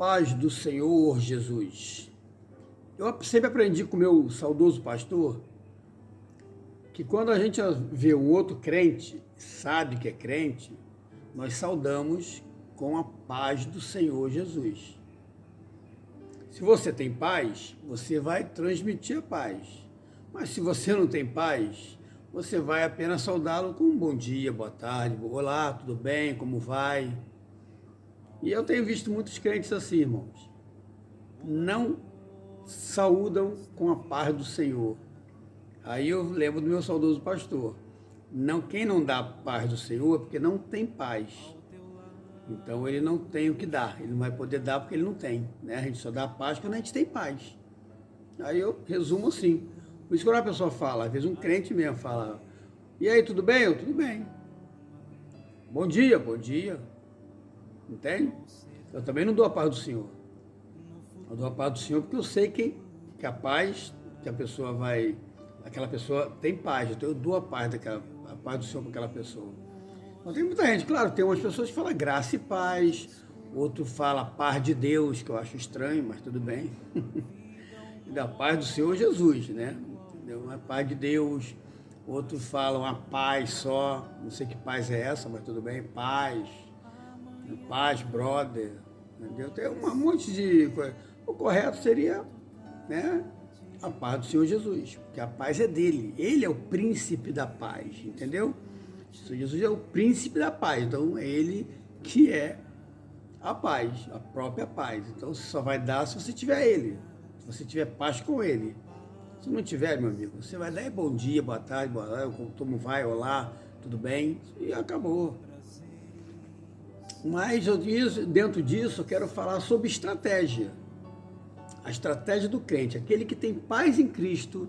paz do Senhor Jesus. Eu sempre aprendi com o meu saudoso pastor que quando a gente vê um outro crente, sabe que é crente, nós saudamos com a paz do Senhor Jesus. Se você tem paz, você vai transmitir a paz. Mas se você não tem paz, você vai apenas saudá-lo com um bom dia, boa tarde, olá, tudo bem, como vai? E eu tenho visto muitos crentes assim, irmãos. Não saúdam com a paz do Senhor. Aí eu lembro do meu saudoso pastor. Quem não dá a paz do Senhor é porque não tem paz. Então ele não tem o que dar. Ele não vai poder dar porque ele não tem. Né? A gente só dá a paz quando a gente tem paz. Aí eu resumo assim. Por isso que quando a pessoa fala, às vezes um crente mesmo fala, e aí, tudo bem? Eu, tudo bem. Bom dia, bom dia. Entende? Eu também não dou a paz do Senhor. Eu dou a paz do Senhor porque eu sei que a paz que a pessoa vai... Aquela pessoa tem paz, então eu dou a paz do Senhor para aquela pessoa. Então tem muita gente, claro, tem umas pessoas que falam graça e paz, outro fala paz de Deus, que eu acho estranho, mas tudo bem. E da paz do Senhor Jesus, né? Entendeu? A paz de Deus, outros falam a paz só, não sei que paz é essa, mas tudo bem, paz, brother, entendeu? Tem um monte de coisa. O correto seria, né? A paz do Senhor Jesus, porque a paz é dele, ele é o príncipe da paz, entendeu? Jesus é o príncipe da paz, então é ele que é a paz, a própria paz. Então você só vai dar se você tiver ele, se você tiver paz com ele. Se não tiver, meu amigo, você vai dar bom dia, boa tarde, como vai, olá, tudo bem, e acabou. Mas dentro disso eu quero falar sobre estratégia. A estratégia do crente, aquele que tem paz em Cristo,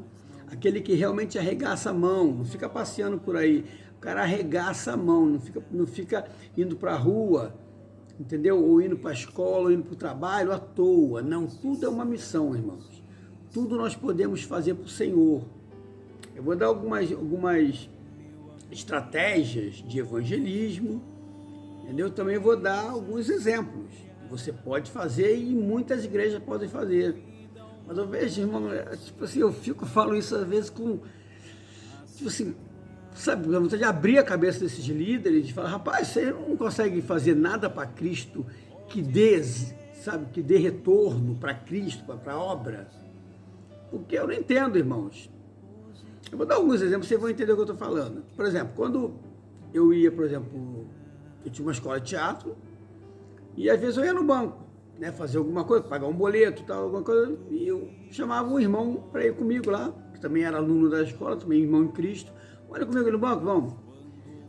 aquele que realmente arregaça a mão, não fica passeando por aí, o cara arregaça a mão, não fica indo para a rua, entendeu? Ou indo para a escola, ou indo para o trabalho à toa. Não, tudo é uma missão, irmãos. Tudo nós podemos fazer para o Senhor. Eu vou dar algumas estratégias de evangelismo, entendeu? Também vou dar alguns exemplos. Você pode fazer e muitas igrejas podem fazer. Mas eu vejo, irmão, tipo assim, falo isso às vezes com, tipo assim, sabe, a vontade de abrir a cabeça desses líderes e falar, rapaz, você não consegue fazer nada para Cristo que dê, sabe, que dê retorno para Cristo, para a obra. Porque eu não entendo, irmãos. Eu vou dar alguns exemplos, vocês vão entender o que eu estou falando. Por exemplo, quando eu ia, eu tinha uma escola de teatro, e às vezes eu ia no banco, né, fazer alguma coisa, pagar um boleto, tal, alguma coisa, e eu chamava um irmão para ir comigo lá, que também era aluno da escola, também irmão em Cristo. Olha comigo no banco, vamos.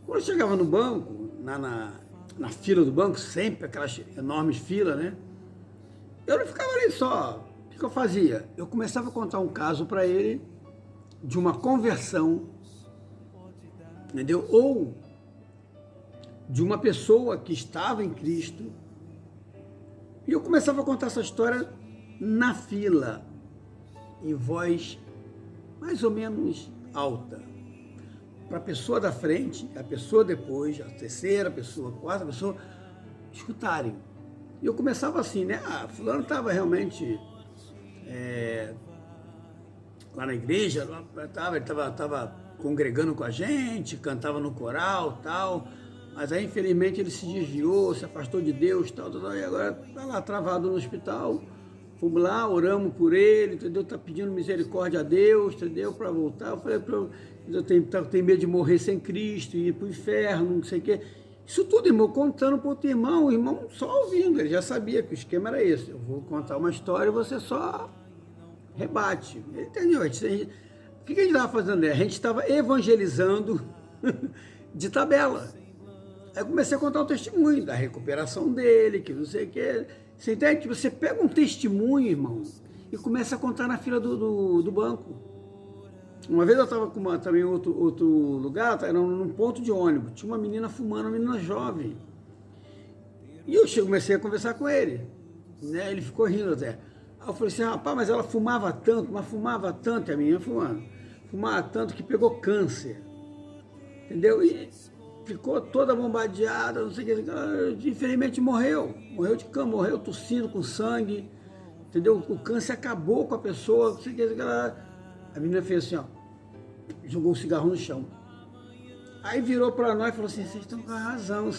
Quando eu chegava no banco, na fila do banco, sempre aquelas enormes filas, né? Eu não ficava ali só. O que eu fazia? Eu começava a contar um caso para ele de uma conversão, entendeu? Ou de uma pessoa que estava em Cristo. E eu começava a contar essa história na fila, em voz mais ou menos alta, para a pessoa da frente, a pessoa depois, a terceira pessoa, a quarta pessoa, escutarem. E eu começava assim, né? Fulano estava realmente lá na igreja, ele estava congregando com a gente, cantava no coral, tal. Mas aí, infelizmente, ele se desviou, se afastou de Deus, tal, e agora está lá travado no hospital. Fomos lá, oramos por ele, entendeu? Está pedindo misericórdia a Deus, entendeu? Para voltar. Eu falei para ele, eu tenho medo de morrer sem Cristo, ir para o inferno, não sei o quê. Isso tudo, irmão, contando para outro irmão, o irmão só ouvindo, ele já sabia que o esquema era esse. Eu vou contar uma história e você só rebate. Ele entendeu? O que a gente estava fazendo? A gente estava evangelizando de tabela. Aí eu comecei a contar o testemunho da recuperação dele, que não sei o que. Você entende? Que você pega um testemunho, irmão, e começa a contar na fila do banco. Uma vez eu estava também em outro lugar, era num ponto de ônibus, tinha uma menina fumando, uma menina jovem. E eu comecei a conversar com ele, né? Ele ficou rindo até. Aí eu falei assim, rapaz, mas ela fumava tanto, e a menina fumava tanto que pegou câncer, entendeu? E ficou toda bombardeada, não sei o que, infelizmente morreu de câncer, morreu tossindo com sangue, entendeu? O câncer acabou com a pessoa, não sei o que, a menina fez assim, ó, jogou um cigarro no chão. Aí virou para nós e falou assim, vocês estão com a razão,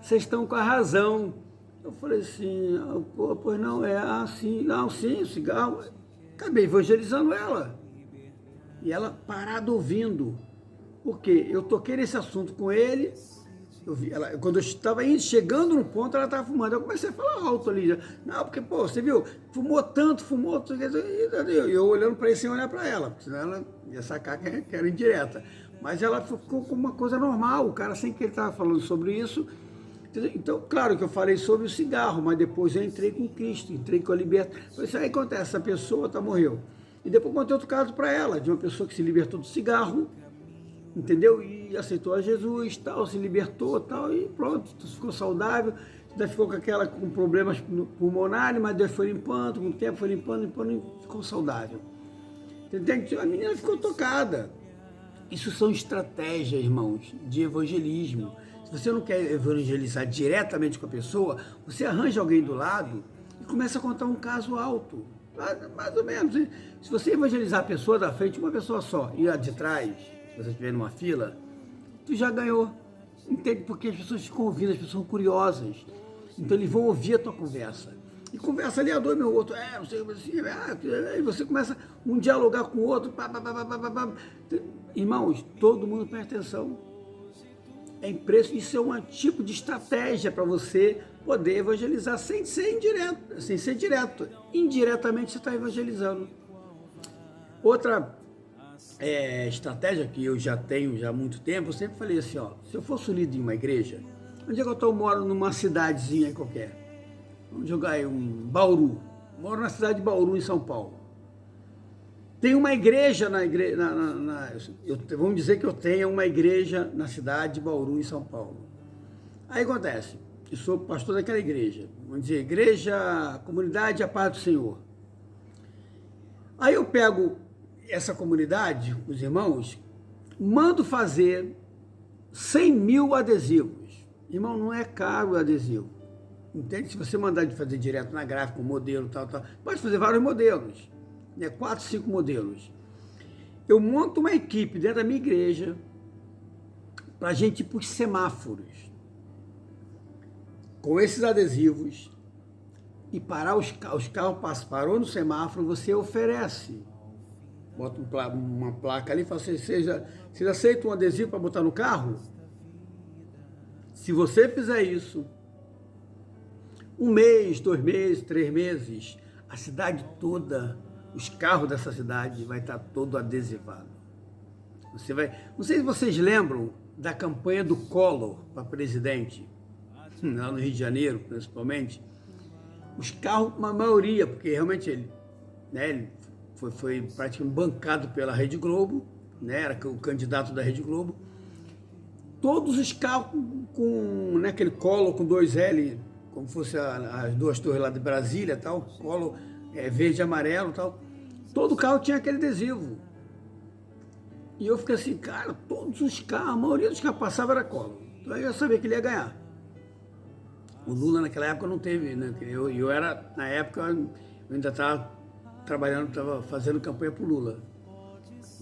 vocês estão com a razão. Eu falei assim, pois não, assim, não, sim, o cigarro. Acabei evangelizando ela. E ela parada ouvindo. Porque eu toquei nesse assunto com ele, quando eu estava chegando no ponto, ela estava fumando. Eu comecei a falar alto ali. Não, porque, pô, você viu, fumou tanto, e eu olhando para ele sem olhar para ela, porque senão ela ia sacar que era indireta. Mas ela ficou com uma coisa normal, o cara sem que ele estava falando sobre isso. Então, claro que eu falei sobre o cigarro, mas depois eu entrei com Cristo, entrei com a libertação. Isso aí acontece, essa pessoa morreu. E depois contei outro caso para ela, de uma pessoa que se libertou do cigarro, entendeu? E aceitou a Jesus, tal, se libertou, tal, e pronto, ficou saudável. Ainda ficou com problemas pulmonares, mas Deus foi limpando, com o tempo foi limpando e ficou saudável. Entendeu? A menina ficou tocada. Isso são estratégias, irmãos, de evangelismo. Se você não quer evangelizar diretamente com a pessoa, você arranja alguém do lado e começa a contar um caso alto. Mais ou menos. Se você evangelizar a pessoa da frente, uma pessoa só, e a de trás, se você estiver numa fila, tu já ganhou. Entende? Porque as pessoas ficam ouvindo, as pessoas são curiosas. Então eles vão ouvir a tua conversa. E conversa ali a dois, meu outro, não sei, assim, aí você começa um dialogar com o outro, Irmãos, todo mundo presta atenção. Isso é um tipo de estratégia para você poder evangelizar sem ser direto. Indiretamente você está evangelizando. Outra estratégia que eu já tenho há muito tempo, eu sempre falei assim, ó, se eu fosse líder de uma igreja, onde é que eu moro numa cidadezinha qualquer? Vamos jogar aí Bauru. Moro na cidade de Bauru, em São Paulo. Tem uma igreja vamos dizer que eu tenha uma igreja na cidade de Bauru, em São Paulo. Aí acontece, eu sou pastor daquela igreja, vamos dizer, Comunidade A Paz do Senhor. Aí eu pego essa comunidade, os irmãos, mando fazer 100 mil adesivos. Irmão, não é caro o adesivo. Entende? Se você mandar de fazer direto na gráfica, um modelo, tal, pode fazer vários modelos. 4, 5 modelos. Eu monto uma equipe dentro da minha igreja para a gente ir para os semáforos com esses adesivos e parar os carros, parou no semáforo, você oferece. Bota uma placa ali e fala assim, vocês aceitam um adesivo para botar no carro? Se você fizer isso, 1 mês, 2 meses, 3 meses, a cidade toda, os carros dessa cidade vai estar todo adesivado. Não sei se vocês lembram da campanha do Collor para presidente, lá no Rio de Janeiro, principalmente. Os carros, uma maioria, porque realmente ele foi praticamente bancado pela Rede Globo, era o candidato da Rede Globo. Todos os carros com aquele Collor com 2L, como fosse as duas torres lá de Brasília, tal, Collor, verde e amarelo e tal, todo carro tinha aquele adesivo. E eu fiquei assim, cara, todos os carros, a maioria dos carros passavam era Collor. Então eu já sabia que ele ia ganhar. O Lula naquela época não teve, né? Eu era, na época, eu ainda estava trabalhando, estava fazendo campanha pro Lula.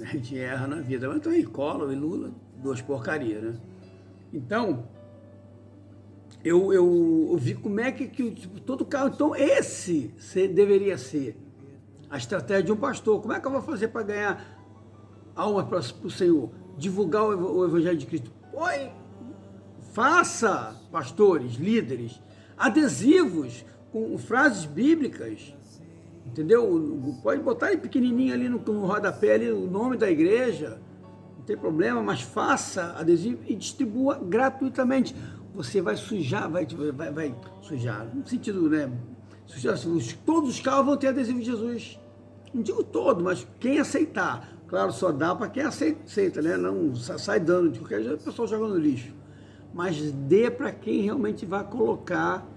A gente erra na vida. Mas então aí, Collor e Lula, 2 porcarias, né? Então, eu vi como é que todo carro... Então, esse deveria ser a estratégia de um pastor. Como é que eu vou fazer para ganhar alma para o Senhor? Divulgar o Evangelho de Cristo. Oi, faça, pastores, líderes, adesivos com frases bíblicas, entendeu? Pode botar pequenininho ali no rodapé ali, o nome da igreja, não tem problema, mas faça adesivo e distribua gratuitamente. Você vai sujar, vai sujar, no sentido, né? Sujar, todos os carros vão ter adesivo de Jesus. Não digo todo, mas quem aceitar. Claro, só dá para quem aceita, né? Não sai dando, de qualquer jeito o pessoal joga no lixo. Mas dê para quem realmente vai colocar,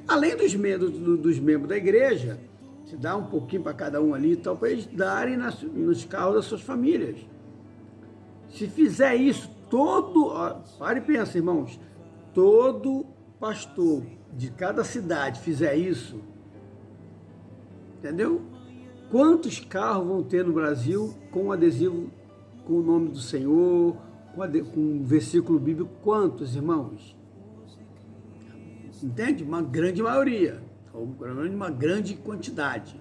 além dos membros da igreja, se dá um pouquinho para cada um ali, para eles darem nos carros das suas famílias. Se fizer isso, pare e pensa, irmãos, todo pastor de cada cidade fizer isso, entendeu? Quantos carros vão ter no Brasil com adesivo com o nome do Senhor, com um versículo bíblico? Quantos, irmãos? Entende? Uma grande maioria, ou uma grande quantidade.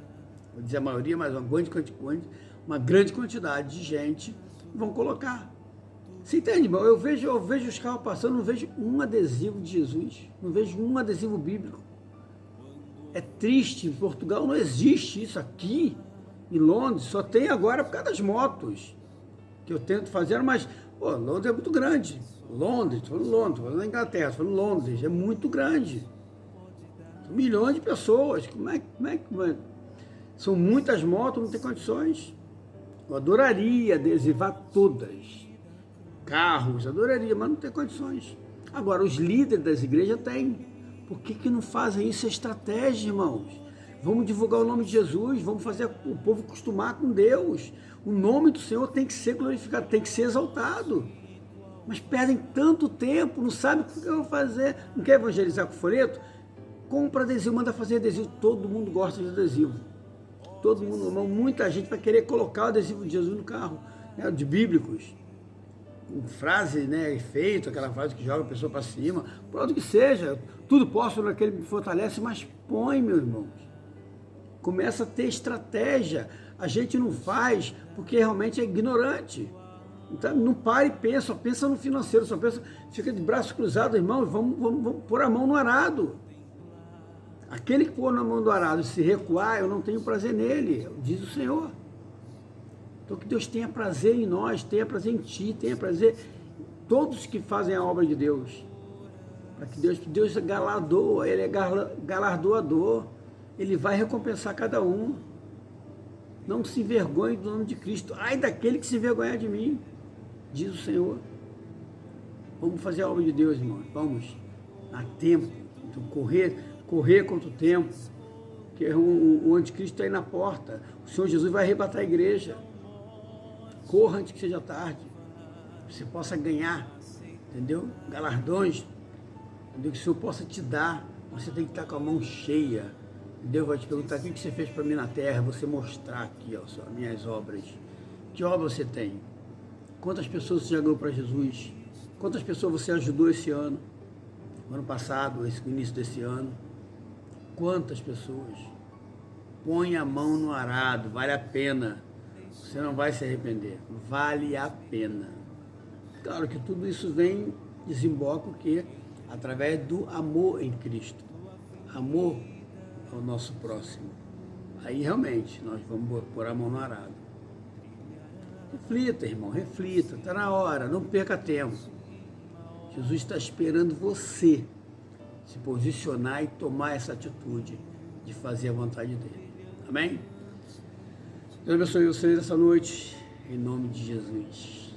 Vou dizer a maioria, mas uma grande quantidade de gente vão colocar. Você entende, irmão? Eu vejo os carros passando, não vejo um adesivo de Jesus, não vejo um adesivo bíblico. É triste, em Portugal não existe isso. Aqui em Londres só tem agora por causa das motos que eu tento fazer, mas pô, Londres é muito grande. Estou falando na Inglaterra, estou falando Londres, é muito grande. São milhões de pessoas, como é? São muitas motos, não tem condições. Eu adoraria adesivar todas. Carros, adoraria, mas não tem condições. Agora, os líderes das igrejas têm. Por que não fazem isso? É estratégia, irmãos. Vamos divulgar o nome de Jesus, vamos fazer o povo acostumar com Deus. O nome do Senhor tem que ser glorificado, tem que ser exaltado. Mas perdem tanto tempo, não sabem o que eu vou fazer. Não quer evangelizar com folheto? Compra adesivo, manda fazer adesivo. Todo mundo gosta de adesivo. Todo mundo, muita gente vai querer colocar o adesivo de Jesus no carro, né, de bíblicos. Com frase, né, efeito, aquela frase que joga a pessoa para cima, pronto que seja, tudo posso naquele que me fortalece, mas põe, meus irmãos. Começa a ter estratégia. A gente não faz porque realmente é ignorante. Então, não para e pensa, só pensa no financeiro, só pensa, fica de braço cruzado, irmão, vamos pôr a mão no arado. Aquele que pôr na mão do arado e se recuar, eu não tenho prazer nele, diz o Senhor. Então que Deus tenha prazer em nós, tenha prazer em ti, tenha prazer em todos que fazem a obra de Deus. Para que Deus galardoa, Ele é galardoador, Ele vai recompensar cada um. Não se envergonhe do nome de Cristo. Ai daquele que se envergonhar de mim, diz o Senhor. Vamos fazer a obra de Deus, irmãos. Vamos, há tempo. Então correr contra o tempo, que o anticristo está aí na porta. O Senhor Jesus vai arrebatar a igreja. Corra antes que seja tarde. Você possa ganhar, entendeu? Galardões, entendeu? Que o Senhor possa te dar. Você tem que estar com a mão cheia. Deus vai te perguntar: o que você fez para mim na terra? Você mostrar aqui, ó, minhas obras. Que obra você tem? Quantas pessoas você já ganhou para Jesus? Quantas pessoas você ajudou esse ano? Ano passado, no início desse ano? Quantas pessoas? Põe a mão no arado, vale a pena. Você não vai se arrepender, vale a pena. Claro que tudo isso desemboca o quê? Através do amor em Cristo. Amor ao nosso próximo. Aí realmente nós vamos pôr a mão no arado. Reflita, irmão, reflita, está na hora, não perca tempo. Jesus está esperando você se posicionar e tomar essa atitude de fazer a vontade dele. Amém? Deus abençoe vocês essa noite, em nome de Jesus.